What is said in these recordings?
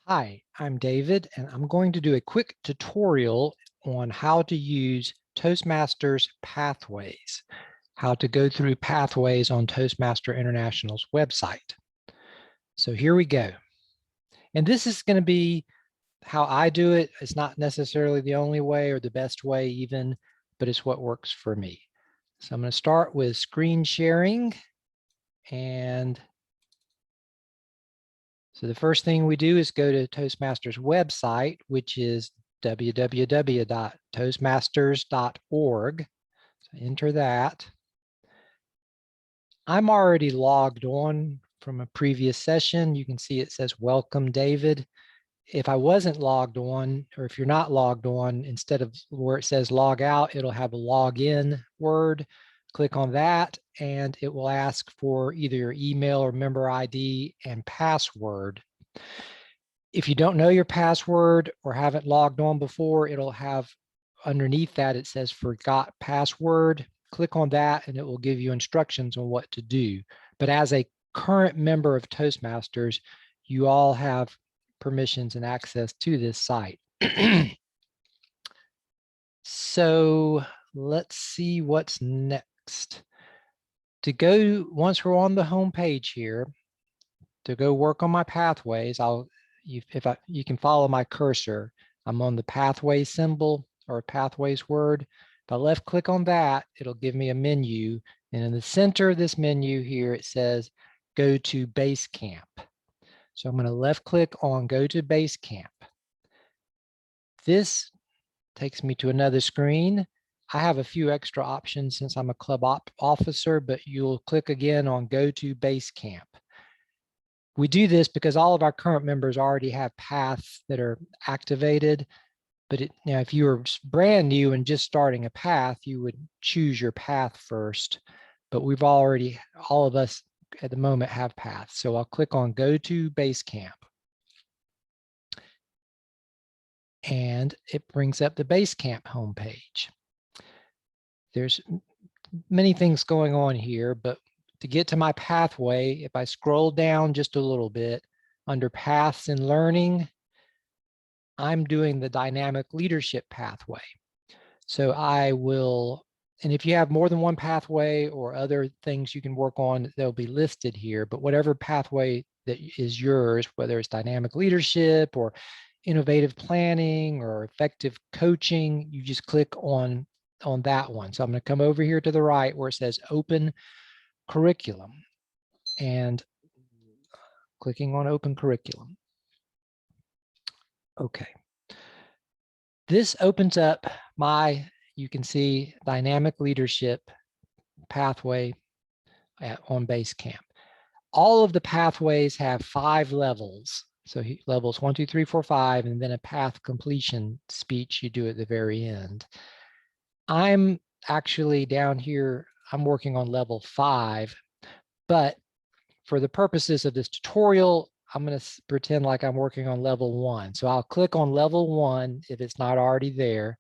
Hi, I'm David, and I'm going to do a quick tutorial on how to use Toastmasters pathways, how to go through pathways on Toastmaster International's website. So here we go. And this is going to be how I do it. It's not necessarily the only way or the best way even, but it's what works for me. So I'm going to start with screen sharing. And so the first thing we do is go to Toastmasters website, which is www.toastmasters.org. So enter that. I'm already logged on from a previous session. You can see it says, welcome, David. If I wasn't logged on, or if you're not logged on, instead of where it says log out, it'll have a login word. Click on that, and it will ask for either your email or member ID and password. If you don't know your password or haven't logged on before, it'll have underneath that, it says forgot password. Click on that and it will give you instructions on what to do. But as a current member of Toastmasters, you all have permissions and access to this site. So let's see what's next. To go, once we're on the home page here, to go work on my pathways, you can follow my cursor. I'm on the pathway symbol or pathways word. If I left click on that, it'll give me a menu. And in the center of this menu here, it says go to Basecamp. So I'm going to left click on go to Basecamp. This takes me to another screen. I have a few extra options since I'm a club officer, but you'll click again on go to Basecamp. We do this because all of our current members already have paths that are activated. But if you were brand new and just starting a path, you would choose your path first. But we've already, all of us at the moment have paths. So I'll click on go to Basecamp. And it brings up the Basecamp homepage. There's many things going on here, but to get to my pathway, if I scroll down just a little bit under paths and learning, I'm doing the dynamic leadership pathway. So I will, and if you have more than one pathway or other things you can work on, they'll be listed here, but whatever pathway that is yours, whether it's dynamic leadership or innovative planning or effective coaching, you just click on that one. So I'm going to come over here to the right where it says open curriculum and clicking on open curriculum. Okay. This opens up my, you can see dynamic leadership pathway on Basecamp. All of the pathways have 5 levels. So levels 1, 2, 3, 4, 5, and then a path completion speech you do at the very end. I'm actually down here, I'm working on level 5, but for the purposes of this tutorial, I'm going to pretend like I'm working on level 1. So I'll click on level 1 if it's not already there.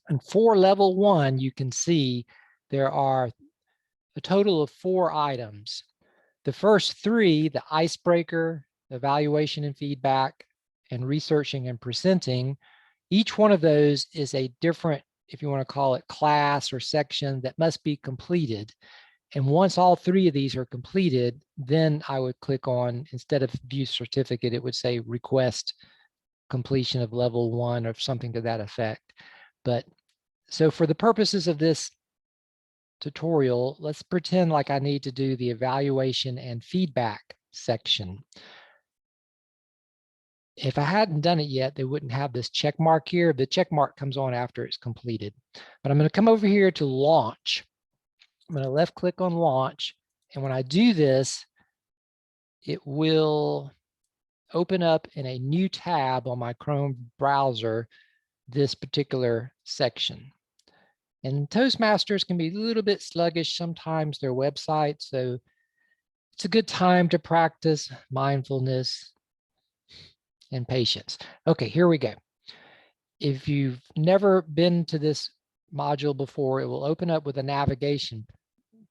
And for level 1, you can see there are a total of 4 items. The first 3, the icebreaker, evaluation and feedback, and researching and presenting, each one of those is a different, if you want to call it, class or section that must be completed. And once all 3 of these are completed, then I would click on, instead of view certificate, it would say request completion of level 1 or something to that effect. But so for the purposes of this tutorial, let's pretend like I need to do the evaluation and feedback section. If I hadn't done it yet, they wouldn't have this check mark here. The check mark comes on after it's completed. But I'm going to come over here to launch. I'm going to left click on launch. And when I do this, it will open up in a new tab on my Chrome browser, this particular section. And Toastmasters can be a little bit sluggish sometimes, their website. So it's a good time to practice mindfulness and patience. Okay, here we go. If you've never been to this module before, it will open up with a navigation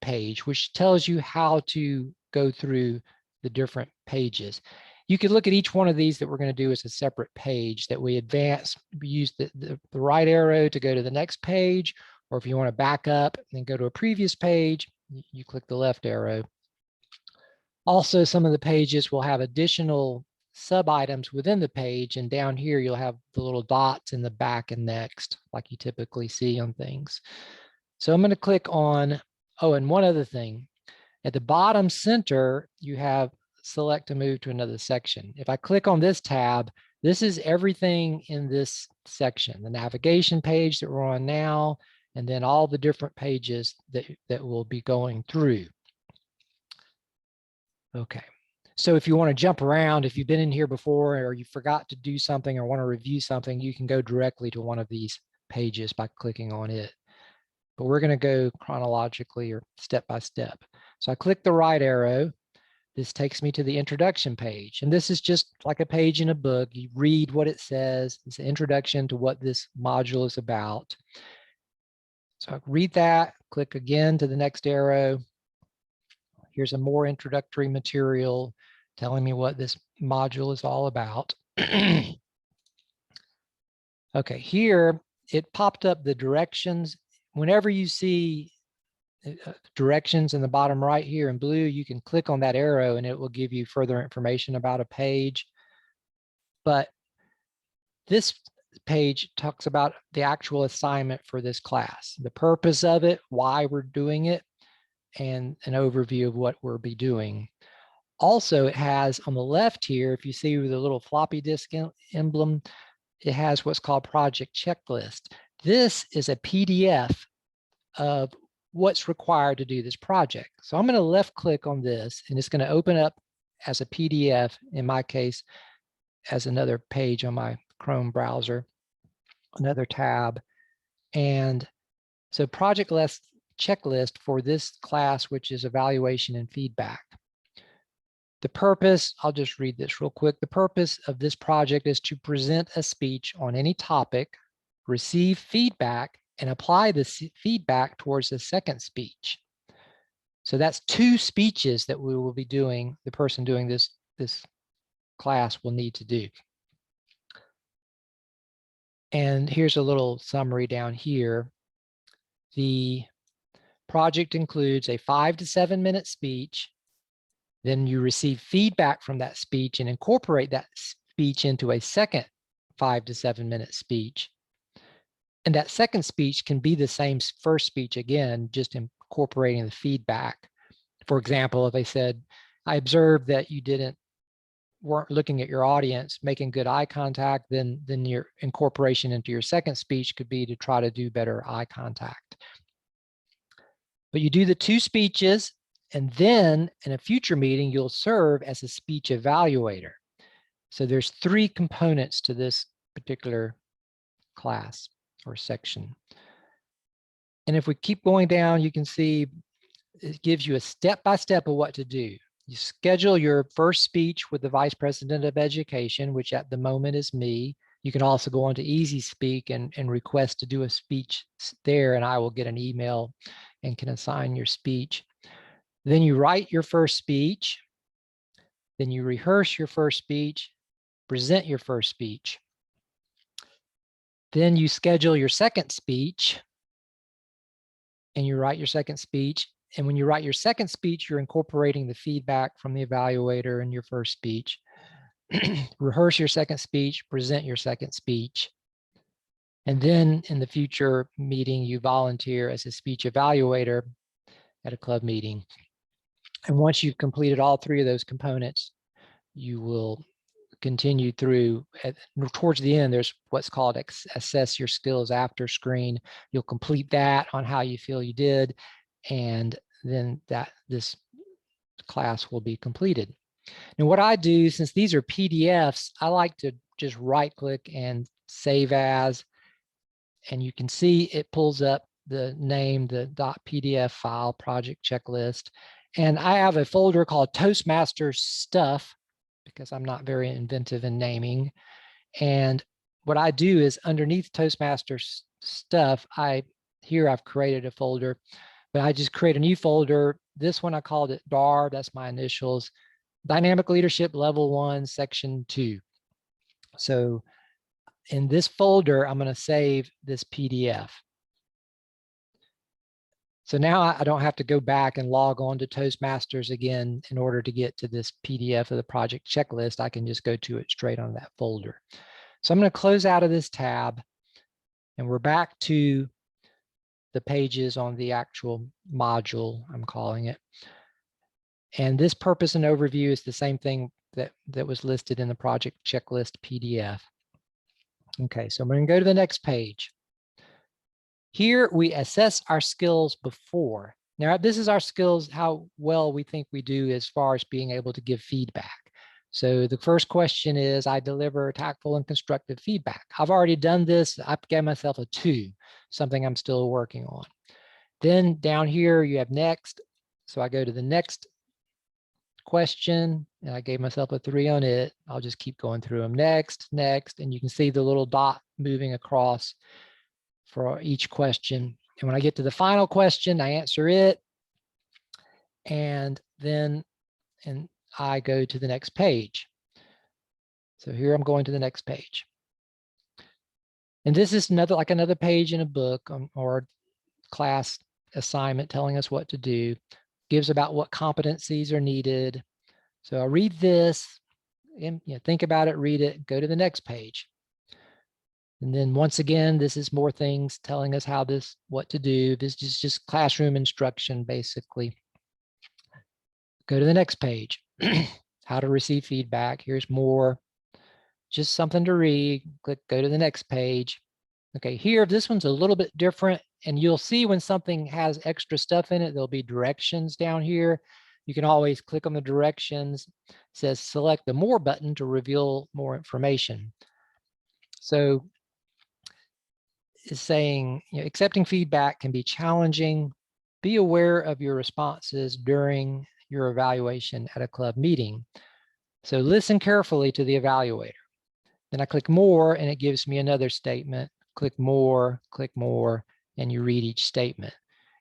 page, which tells you how to go through the different pages. You could look at each one of these that we're going to do as a separate page that we advance. We use the right arrow to go to the next page, or if you want to back up and go to a previous page, you click the left arrow. Also, some of the pages will have additional sub items within the page, and down here you'll have the little dots in the back and next, like you typically see on things. So I'm going to click on, oh, and one other thing. At the bottom center, you have select to move to another section. If I click on this tab, this is everything in this section, the navigation page that we're on now, and then all the different pages that we'll be going through. Okay, so if you want to jump around, if you've been in here before or you forgot to do something or want to review something, you can go directly to one of these pages by clicking on it. But we're going to go chronologically or step by step. So I click the right arrow. This takes me to the introduction page. And this is just like a page in a book. You read what it says. It's an introduction to what this module is about. So I read that, click again to the next arrow. Here's a more introductory material telling me what this module is all about. Okay, here it popped up the directions. Whenever you see directions in the bottom right here in blue, you can click on that arrow and it will give you further information about a page. But this page talks about the actual assignment for this class, the purpose of it, why we're doing it, and an overview of what we'll be doing. Also, it has on the left here, if you see the little floppy disk emblem, it has what's called project checklist. This is a PDF of what's required to do this project. So I'm going to left click on this and it's going to open up as a PDF, in my case, as another page on my Chrome browser, another tab. And so project list checklist for this class, which is evaluation and feedback. The purpose, I'll just read this real quick. The purpose of this project is to present a speech on any topic, receive feedback, and apply the feedback towards the second speech. So that's 2 speeches that we will be doing, the person doing this class will need to do. And here's a little summary down here. The project includes a 5 to 7 minute speech. Then you receive feedback from that speech and incorporate that speech into a second 5 to 7 minute speech. And that second speech can be the same first speech again, just incorporating the feedback. For example, if I said, I observed that you weren't looking at your audience, making good eye contact, then your incorporation into your second speech could be to try to do better eye contact. But you do the 2 speeches, and then in a future meeting, you'll serve as a speech evaluator. So there's 3 components to this particular class or section. And if we keep going down, you can see it gives you a step-by-step of what to do. You schedule your first speech with the Vice President of Education, which at the moment is me. You can also go on to Easy Speak and request to do a speech there, and I will get an email and can assign your speech. Then you write your first speech. Then you rehearse your first speech, present your first speech. Then you schedule your second speech and you write your second speech. And when you write your second speech, you're incorporating the feedback from the evaluator in your first speech. Rehearse your second speech, present your second speech. And then in the future meeting, you volunteer as a speech evaluator at a club meeting. And once you've completed all 3 of those components, you will continue through. Towards the end, there's what's called assess your skills after screen. You'll complete that on how you feel you did, and then this class will be completed. And what I do, since these are PDFs, I like to just right click and save as, and you can see it pulls up the name, the .pdf file, project checklist. And I have a folder called Toastmasters Stuff, because I'm not very inventive in naming. And what I do is underneath Toastmasters Stuff, I've created a folder, but I just create a new folder. This one I called it DAR, that's my initials. Dynamic Leadership Level 1, Section 2. So in this folder, I'm going to save this PDF. So now I don't have to go back and log on to Toastmasters again in order to get to this PDF of the project checklist. I can just go to it straight on that folder. So I'm going to close out of this tab, and we're back to the pages on the actual module, I'm calling it. And this purpose and overview is the same thing that was listed in the project checklist PDF. Okay, so I'm going to go to the next page. Here we assess our skills before. Now, this is our skills, how well we think we do as far as being able to give feedback. So the first question is, I deliver tactful and constructive feedback. I've already done this. I gave myself a 2, something I'm still working on. Then down here you have next. So I go to the next question, and I gave myself a 3 on it. I'll just keep going through them. Next, next, and you can see the little dot moving across for each question. And when I get to the final question, I answer it, and then I go to the next page. So here I'm going to the next page. And this is another page in a book or class assignment telling us what to do. Gives about what competencies are needed. So I'll read this, and think about it, read it, go to the next page. And then once again, this is more things telling us what to do. This is just classroom instruction, basically. Go to the next page. How to receive feedback. Here's more, just something to read. Click, go to the next page. Okay, here, this one's a little bit different, and you'll see when something has extra stuff in it, there'll be directions down here. You can always click on the directions. It says select the More button to reveal more information. So it's saying, accepting feedback can be challenging. Be aware of your responses during your evaluation at a club meeting. So listen carefully to the evaluator. Then I click More, and it gives me another statement. Click More, and you read each statement.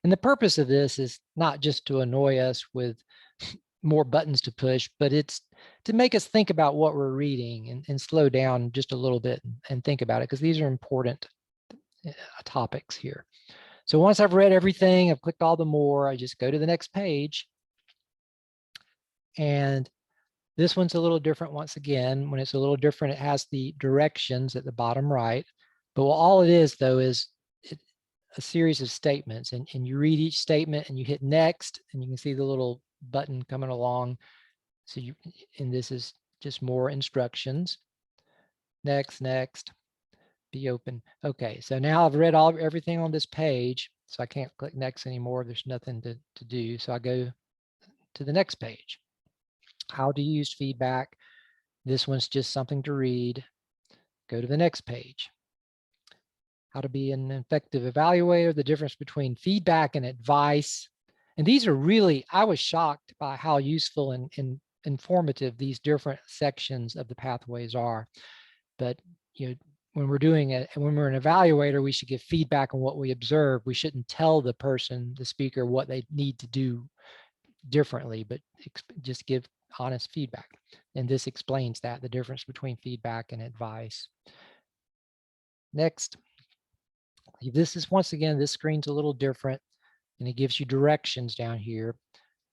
And the purpose of this is not just to annoy us with more buttons to push, but it's to make us think about what we're reading and slow down just a little bit and think about it, because these are important topics here. So once I've read everything, I've clicked all the more, I just go to the next page. And this one's a little different once again. When it's a little different, it has the directions at the bottom right. But all it is, though, is a series of statements. And you read each statement and you hit next, and you can see the little button coming along. So and this is just more instructions. Next, next, be open. Okay, so now I've read everything on this page, so I can't click next anymore. There's nothing to do. So I go to the next page. How to use feedback. This one's just something to read. Go to the next page. How to be an effective evaluator, the difference between feedback and advice. And these are really, I was shocked by how useful and informative these different sections of the pathways are. But when we're doing it, and when we're an evaluator, we should give feedback on what we observe. We shouldn't tell the person, the speaker, what they need to do differently, but just give honest feedback. And this explains that, the difference between feedback and advice. Next. This is, once again, this screen's a little different, and it gives you directions down here.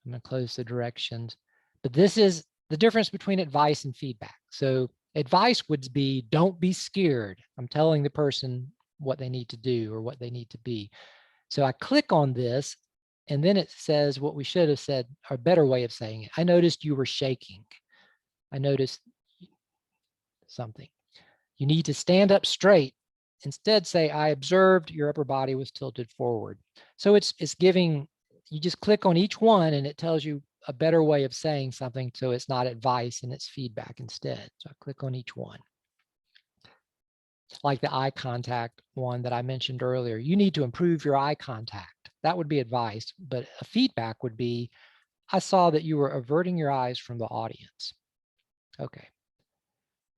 I'm going to close the directions. But this is the difference between advice and feedback. So advice would be, don't be scared. I'm telling the person what they need to do or what they need to be. So I click on this, and then it says what we should have said, or a better way of saying it. I noticed you were shaking. I noticed something. You need to stand up straight. Instead, say, I observed your upper body was tilted forward. So it's giving, you just click on each one and it tells you a better way of saying something, so it's not advice and it's feedback instead. So I click on each one. Like the eye contact one that I mentioned earlier. You need to improve your eye contact. That would be advice, but a feedback would be, I saw that you were averting your eyes from the audience. Okay.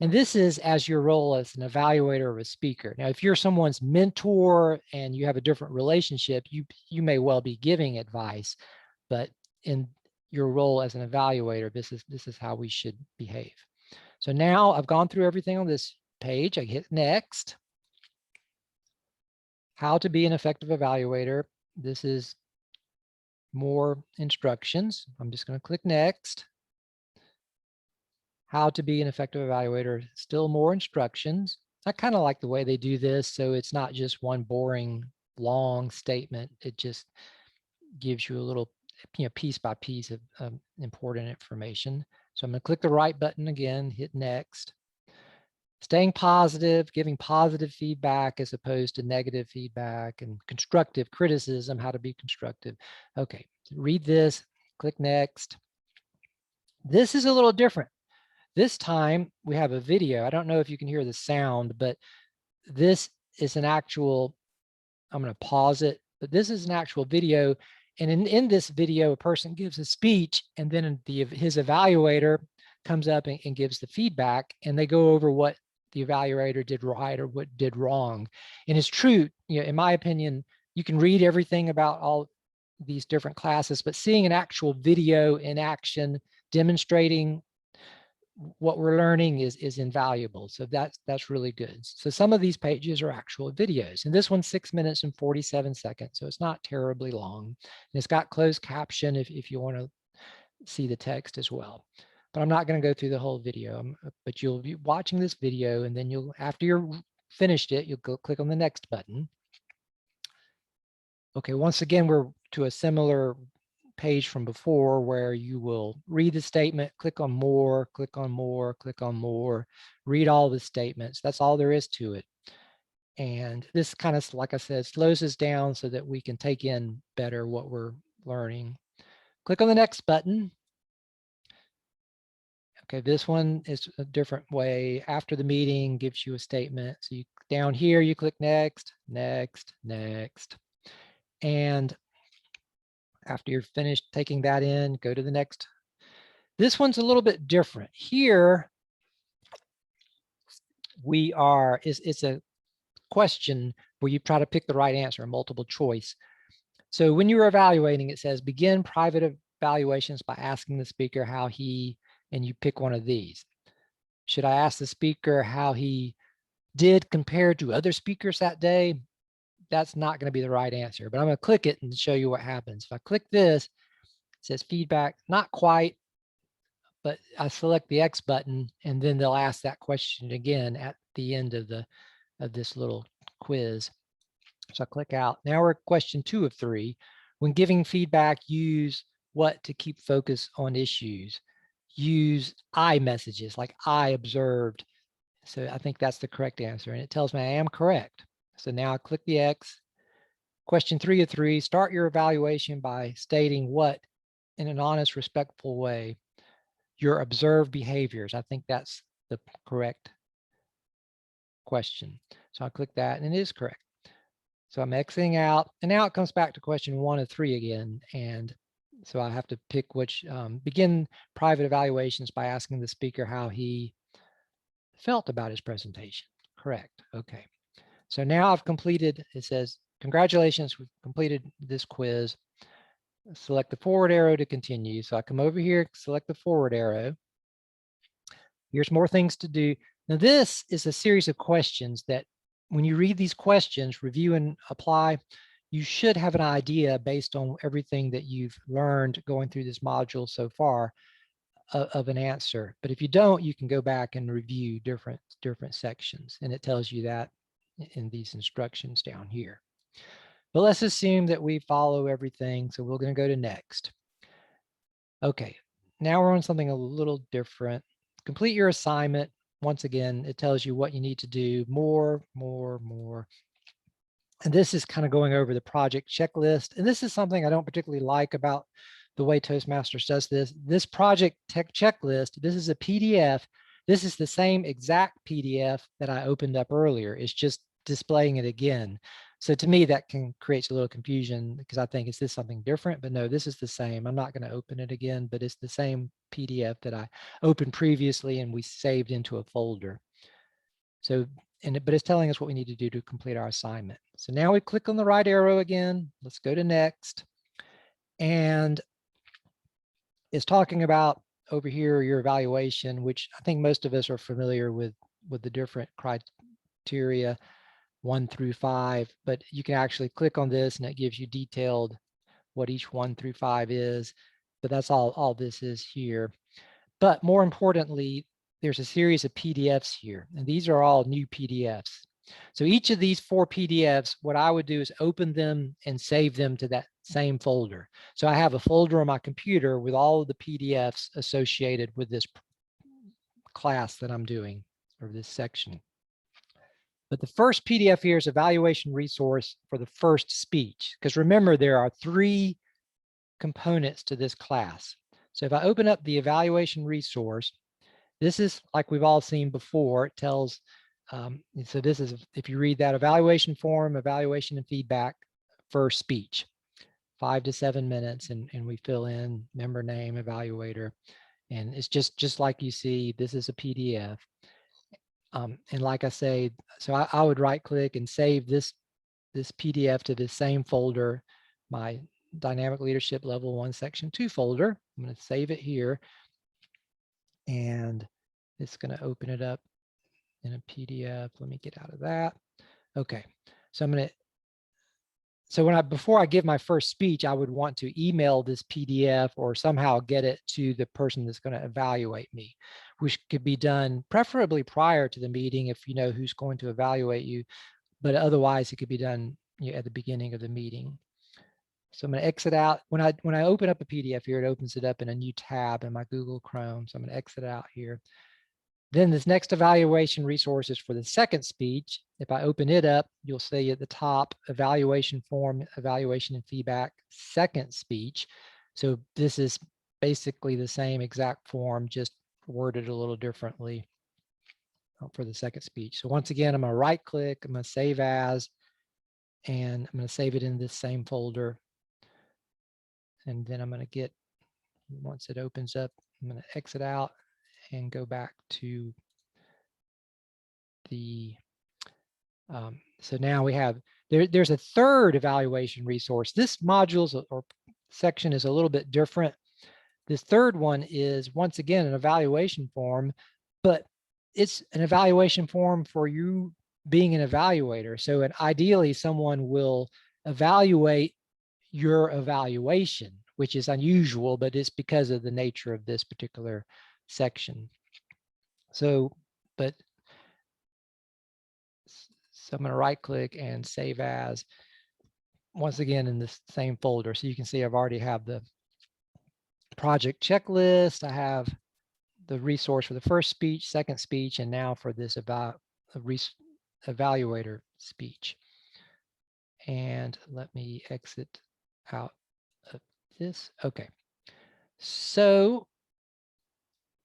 And this is as your role as an evaluator or a speaker. Now, if you're someone's mentor and you have a different relationship, you may well be giving advice, but in your role as an evaluator. This is how we should behave. So now I've gone through everything on this page. I hit next. How to be an effective evaluator. This is more instructions. I'm just going to click next. How to be an effective evaluator, still more instructions. I kind of like the way they do this, so it's not just one boring, long statement. It just gives you a little, piece by piece of important information. So I'm going to click the right button again, hit next. Staying positive, giving positive feedback as opposed to negative feedback, and constructive criticism, how to be constructive. Okay, read this, click next. This is a little different. This time we have a video. I don't know if you can hear the sound, but this is an actual, I'm going to pause it, but this is an actual video. And in this video, a person gives a speech, and then his evaluator comes up and gives the feedback, and they go over what the evaluator did right or what did wrong. And it's true, in my opinion, you can read everything about all these different classes, but seeing an actual video in action demonstrating what we're learning is invaluable. So that's really good. So some of these pages are actual videos, and this one's 6 minutes and 47 seconds. So it's not terribly long. And it's got closed caption if you want to see the text as well. But I'm not going to go through the whole video, but you'll be watching this video, and then after you're finished it, you'll go click on the next button. Okay, once again, we're to a similar page from before where you will read the statement, click on more, click on more, click on more, read all the statements. That's all there is to it. And this kind of, like I said, slows us down so that we can take in better what we're learning. Click on the next button. Okay, this one is a different way. After the meeting gives you a statement. So down here, you click next, next, next. And after you're finished taking that in, go to the next. This one's a little bit different. Here, it's a question where you try to pick the right answer, a multiple choice. So when you're evaluating, it says begin private evaluations by asking the speaker how he, and you pick one of these. Should I ask the speaker how he did compared to other speakers that day? That's not going to be the right answer, but I'm going to click it and show you what happens. If I click this, it says feedback, not quite, but I select the X button, and then they'll ask that question again at the end of this little quiz. So I click out. Now we're at question 2 of 3. When giving feedback, use what to keep focus on issues? Use I messages, like I observed. So I think that's the correct answer, and it tells me I am correct. So now I click the X. Question 3 of 3, start your evaluation by stating what in an honest, respectful way. Your observed behaviors. I think that's the correct question. So I'll click that, and it is correct. So I'm Xing out, and now it comes back to question 1 of 3 again. And so I have to pick which, begin private evaluations by asking the speaker how he felt about his presentation. Correct. Okay. So now I've completed, it says, congratulations, we've completed this quiz. Select the forward arrow to continue. So I come over here, select the forward arrow. Here's more things to do. Now this is a series of questions that when you read these questions, review and apply, you should have an idea based on everything that you've learned going through this module so far of an answer. But if you don't, you can go back and review different sections, and it tells you that in these instructions down here. But let's assume that we follow everything. So we're going to go to next. Okay, now we're on something a little different. Complete your assignment. Once again, it tells you what you need to do, more. And this is kind of going over the project checklist. And this is something I don't particularly like about the way Toastmasters does this. This project tech checklist, this is a PDF. This is the same exact PDF that I opened up earlier. It's just displaying it again. So to me, that creates a little confusion because I think, is this something different? But no, this is the same. I'm not going to open it again, but it's the same PDF that I opened previously and we saved into a folder. So, but it's telling us what we need to do to complete our assignment. So now we click on the right arrow again. Let's go to next. And is talking about over here your evaluation, which I think most of us are familiar with the different criteria 1 through 5, but you can actually click on this and it gives you detailed what each 1 through 5 is, but that's all this is here. But more importantly, there's a series of PDFs here, and these are all new PDFs. So each of these 4 PDFs, what I would do is open them and save them to that same folder. So I have a folder on my computer with all of the PDFs associated with this class that I'm doing, or this section. But the first PDF here is evaluation resource for the first speech, because remember, there are 3 components to this class. So if I open up the evaluation resource, this is like we've all seen before. It tells, so this is, if you read that, evaluation form, evaluation and feedback, first speech, 5 to 7 minutes, and we fill in member name, evaluator, and it's just like you see, this is a PDF. And like I say, so I would right click and save this PDF to the same folder, my Dynamic Leadership Level 1 Section 2 folder. I'm going to save it here, and it's going to open it up in a PDF. Let me get out of that. Okay, so I'm going to, so before I give my first speech, I would want to email this PDF or somehow get it to the person that's going to evaluate me, which could be done preferably prior to the meeting if you know who's going to evaluate you, but otherwise it could be done at the beginning of the meeting. So I'm going to exit out. When I open up a PDF here, it opens it up in a new tab in my Google Chrome. So I'm going to exit out here. Then this next evaluation resource is for the second speech. If I open it up, you'll see at the top, evaluation form, evaluation and feedback, second speech. So this is basically the same exact form, just worded a little differently for the second speech. So once again, I'm going to right click, I'm going to save as, and I'm going to save it in this same folder. And then I'm going to get, once it opens up, I'm going to exit out and go back to the, so now we have, there's a third evaluation resource. This module or section is a little bit different. This third one is, once again, an evaluation form, but it's an evaluation form for you being an evaluator. So ideally, someone will evaluate your evaluation, which is unusual, but it's because of the nature of this particular section. So I'm going to right click and save as, once again in this same folder. So you can see I've already have the project checklist. I have the resource for the first speech, second speech, and now for this evaluator speech. And let me exit out of this. Okay. So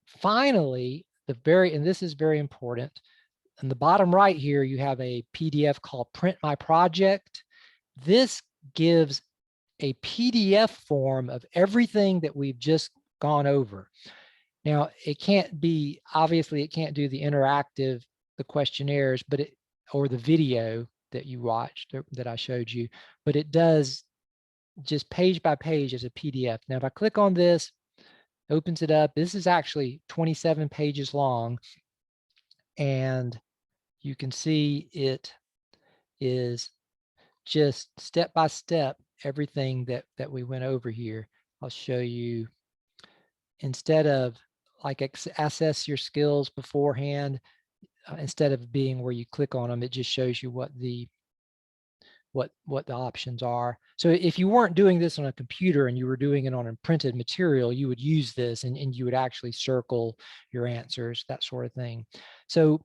finally, and this is very important, in the bottom right here, you have a PDF called Print My Project. This gives a PDF form of everything that we've just gone over. Now, it can't be, obviously, it can't do the interactive, the questionnaires, but or the video that you watched, that I showed you, but it does just page by page as a PDF. Now, if I click on this, opens it up. This is actually 27 pages long, and you can see it is just step by step everything that we went over here. I'll show you, instead of like assess your skills beforehand, instead of being where you click on them, it just shows you what the options are. So if you weren't doing this on a computer and you were doing it on a printed material, you would use this and you would actually circle your answers, that sort of thing. So,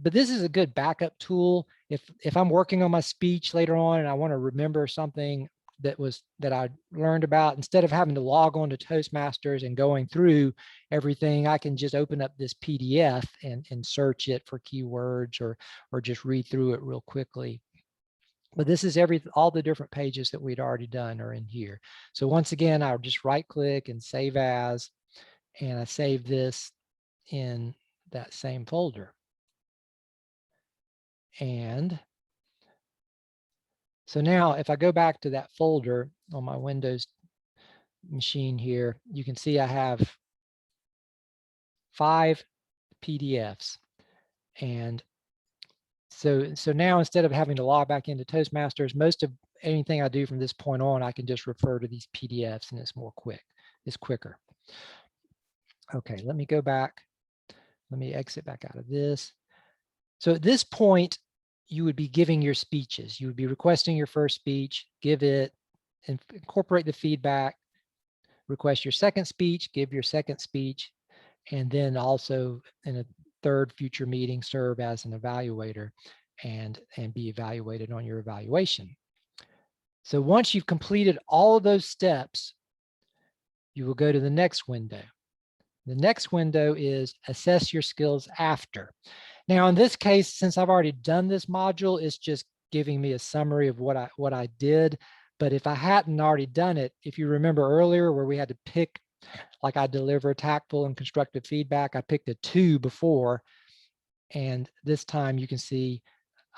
but this is a good backup tool. If I'm working on my speech later on and I want to remember something that I learned about, instead of having to log on to Toastmasters and going through everything, I can just open up this PDF and search it for keywords or just read through it real quickly. But this is all the different pages that we'd already done are in here. So once again, I'll just right click and save as, and I save this in that same folder. And so now if I go back to that folder on my Windows machine here, you can see I have 5 PDFs. And so now instead of having to log back into Toastmasters, most of anything I do from this point on, I can just refer to these PDFs and it's more it's quicker. Okay, let me go back. Let me exit back out of this. So at this point, you would be giving your speeches. You would be requesting your first speech, give it, and incorporate the feedback, request your second speech, give your second speech, and then also in a third future meeting, serve as an evaluator and be evaluated on your evaluation. So once you've completed all of those steps, you will go to the next window. The next window is assess your skills after. Now, in this case, since I've already done this module, it's just giving me a summary of what I did. But if I hadn't already done it, if you remember earlier where we had to pick, like I deliver tactful and constructive feedback, I picked a 2 before, and this time you can see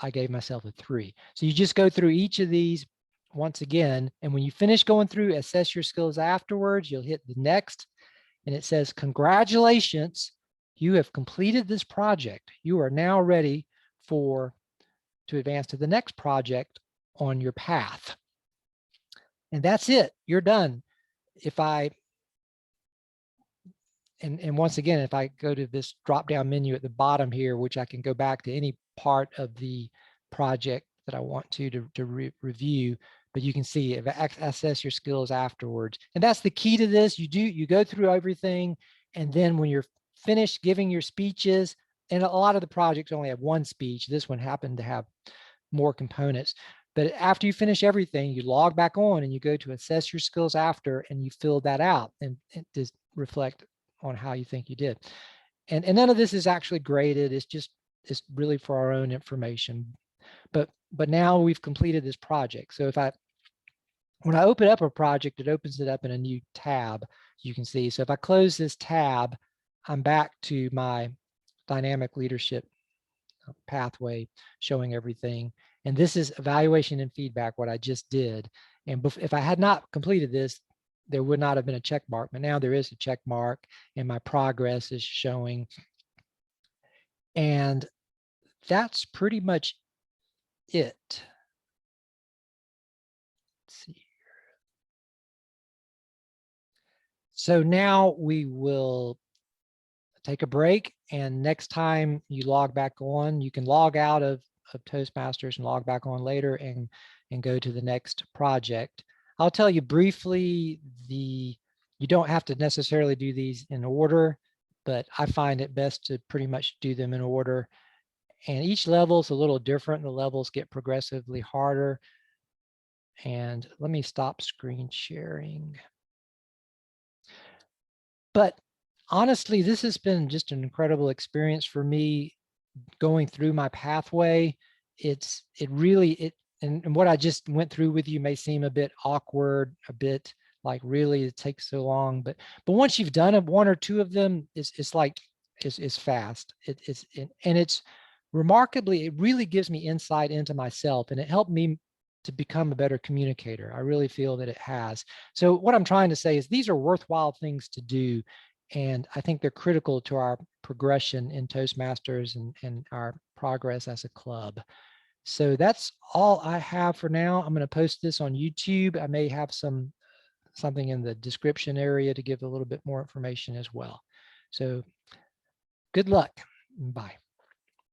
I gave myself a 3. So you just go through each of these once again, and when you finish going through assess your skills afterwards, you'll hit the next, and it says, congratulations, you have completed this project. You are now ready to advance to the next project on your path. And that's it, you're done. And once again, if I go to this drop-down menu at the bottom here, which I can go back to any part of the project that I want to review, but you can see assess your skills afterwards. And that's the key to this. You go through everything, and then when you're finished giving your speeches, and a lot of the projects only have one speech. This one happened to have more components. But after you finish everything, you log back on and you go to assess your skills after, and you fill that out and just reflect on how you think you did. And none of this is actually graded. It's really for our own information. But now we've completed this project. So when I open up a project, it opens it up in a new tab, you can see. So if I close this tab, I'm back to my dynamic leadership pathway showing everything. And this is evaluation and feedback, what I just did. And if I had not completed this, there would not have been a check mark, but now there is a check mark and my progress is showing. And that's pretty much it. Let's see. So now we will take a break, and next time you log back on, you can log out of Toastmasters and log back on later and go to the next project. I'll tell you briefly, you don't have to necessarily do these in order, but I find it best to pretty much do them in order. And each level is a little different. The levels get progressively harder. And let me stop screen sharing. But honestly, this has been just an incredible experience for me going through my pathway. And what I just went through with you may seem a bit awkward, a bit like really it takes so long, but once you've done one or two of them, it's fast. And it's remarkably, it really gives me insight into myself, and it helped me to become a better communicator. I really feel that it has. So what I'm trying to say is these are worthwhile things to do. And I think they're critical to our progression in Toastmasters and our progress as a club. So that's all I have for now. I'm going to post this on YouTube. I may have something in the description area to give a little bit more information as well. So good luck. Bye.